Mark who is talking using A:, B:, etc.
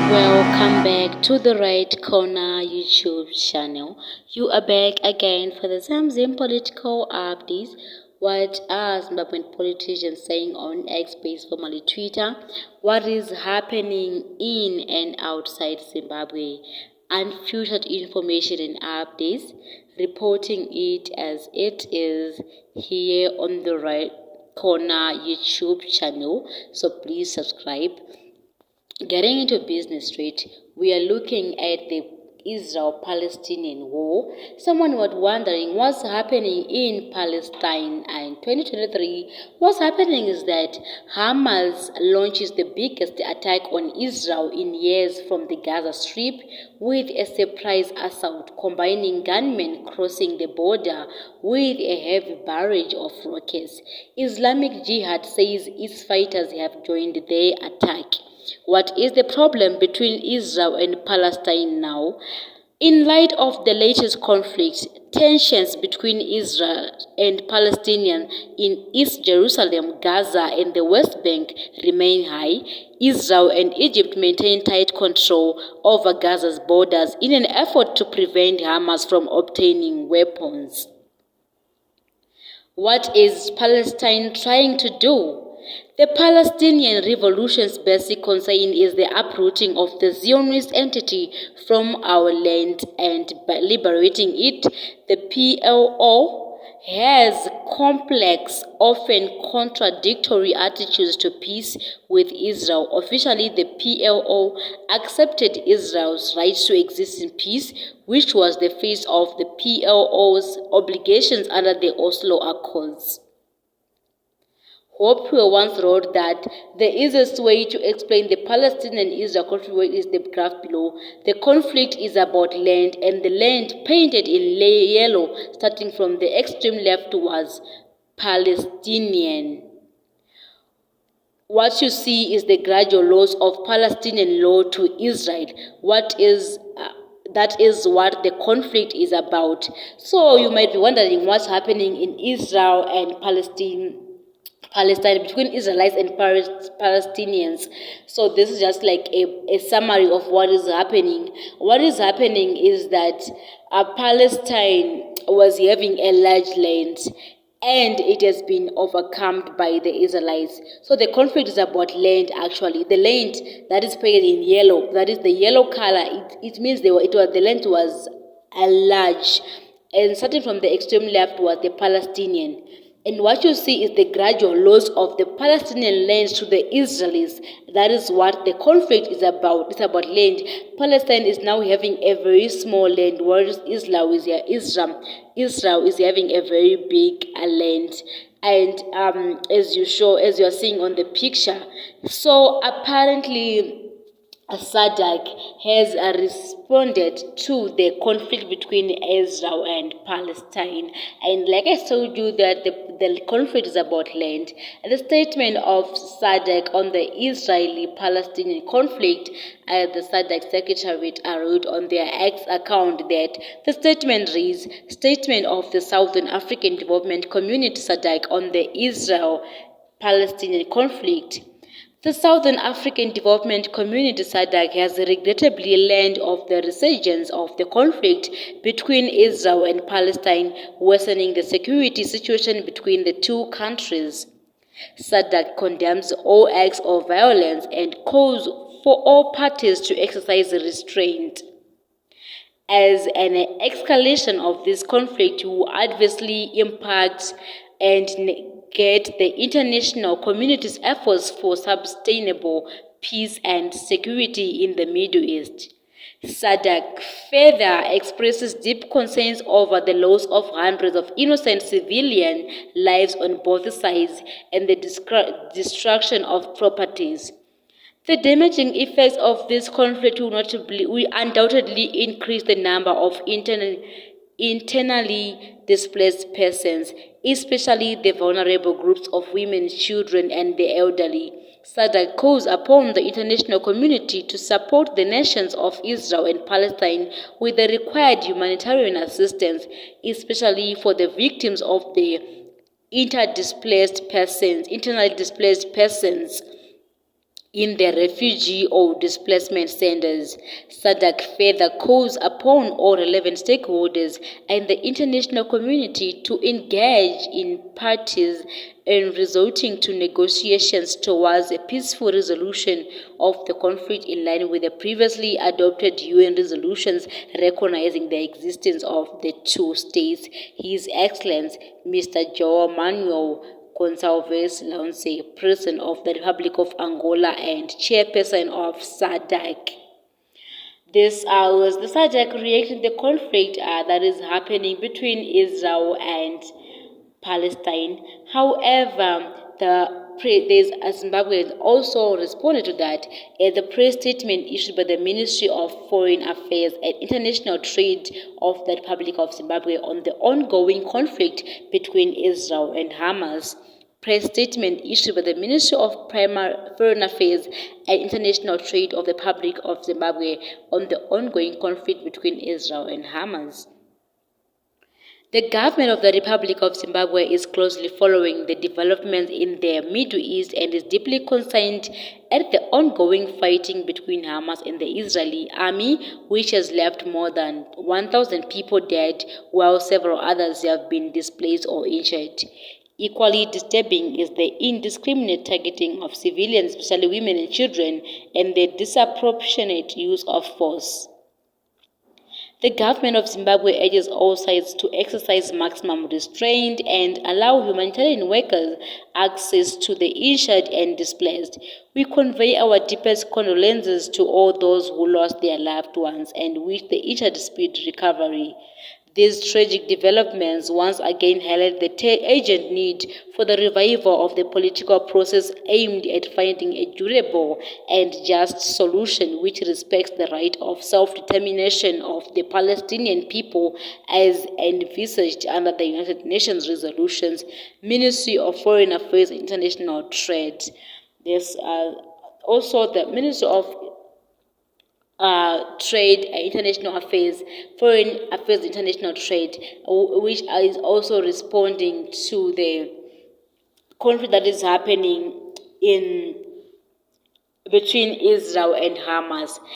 A: Welcome back to the Right Corner YouTube channel. You are back again for the same political updates. What are Zimbabwean politicians saying on X space, formerly Twitter? What is happening in and outside Zimbabwe? Unfiltered information and updates, reporting it as it is here on the Right Corner YouTube channel. So please subscribe. Getting into business straight, we are looking at the Israel-Palestinian war. Someone was wondering what's happening in Palestine in 2023. What's happening is that Hamas launches the biggest attack on Israel in years from the Gaza Strip with a surprise assault combining gunmen crossing the border with a heavy barrage of rockets. Islamic Jihad says its fighters have joined their attack. What is the problem between Israel and Palestine now? In light of the latest conflict, tensions between Israel and Palestinians in East Jerusalem, Gaza, and the West Bank remain high. Israel and Egypt maintain tight control over Gaza's borders in an effort to prevent Hamas from obtaining weapons. What is Palestine trying to do? The Palestinian revolution's basic concern is the uprooting of the Zionist entity from our land and by liberating it. The PLO has complex, often contradictory attitudes to peace with Israel. Officially, the PLO accepted Israel's right to exist in peace, which was the face of the PLO's obligations under the Oslo Accords. Hope once wrote that the easiest way to explain the Palestinian-Israel conflict is the graph below. The conflict is about land, and the land painted in yellow, starting from the extreme left, was Palestinian. What you see is the gradual loss of Palestinian law to Israel. That is what the conflict is about. So you might be wondering what's happening in Israel and Palestine, between Israelites and Palestinians. So this is just like a summary of what is happening. What is happening is that Palestine was having a large land and it has been overcome by the Israelites. So the conflict is about land actually. The land that is painted in yellow, that is the yellow color, it means the land was large. And starting from the extreme left was the Palestinian. And what you see is the gradual loss of the Palestinian lands to the Israelis. That is what the conflict is about. It's about land. Palestine is now having a very small land, whereas Israel is having a very big land. And as you're seeing on the picture, so apparently Sadc has responded to the conflict between Israel and Palestine. And like I told you that the conflict is about land. And the statement of Sadc on the Israeli-Palestinian conflict, the Sadc Secretariat wrote on their X account that the statement reads, Statement of the Southern African Development Community Sadc on the Israel-Palestinian conflict. The Southern African Development Community Sadc has regrettably learned of the resurgence of the conflict between Israel and Palestine, worsening the security situation between the two countries. Sadc condemns all acts of violence and calls for all parties to exercise restraint, as an escalation of this conflict will adversely impact and negate the international community's efforts for sustainable peace and security in the Middle East. Sadc further expresses deep concerns over the loss of hundreds of innocent civilian lives on both sides and the destruction of properties. The damaging effects of this conflict will undoubtedly increase the number of internally displaced persons, especially the vulnerable groups of women, children, and the elderly. Sadc calls upon the international community to support the nations of Israel and Palestine with the required humanitarian assistance, especially for the victims of the internally displaced persons. in their refugee or displacement centers. Sadc further calls upon all relevant stakeholders and the international community to engage in parties in resulting to negotiations towards a peaceful resolution of the conflict in line with the previously adopted UN resolutions recognizing the existence of the two states. His Excellency Mr. João Manuel Gonçalves Lance, President of the Republic of Angola and Chairperson of Sadc. This was the Sadc reaction to the conflict that is happening between Israel and Palestine. However, Zimbabwe also responded to that as the press statement issued by the Ministry of Foreign Affairs and International Trade of the Republic of Zimbabwe on the ongoing conflict between Israel and Hamas. Press statement issued by the Ministry of Foreign Affairs and International Trade of the Republic of Zimbabwe on the ongoing conflict between Israel and Hamas. The government of the Republic of Zimbabwe is closely following the developments in the Middle East and is deeply concerned at the ongoing fighting between Hamas and the Israeli army, which has left more than 1,000 people dead, while several others have been displaced or injured. Equally disturbing is the indiscriminate targeting of civilians, especially women and children, and the disproportionate use of force. The government of Zimbabwe urges all sides to exercise maximum restraint and allow humanitarian workers access to the injured and displaced. We convey our deepest condolences to all those who lost their loved ones and wish the injured speedy recovery. These tragic developments once again highlight the urgent need for the revival of the political process aimed at finding a durable and just solution which respects the right of self-determination of the Palestinian people as envisaged under the United Nations resolutions, Ministry of Foreign Affairs and International Trade. There's also the Ministry of Trade, International Affairs, Foreign Affairs, International Trade, which is also responding to the conflict that is happening between Israel and Hamas.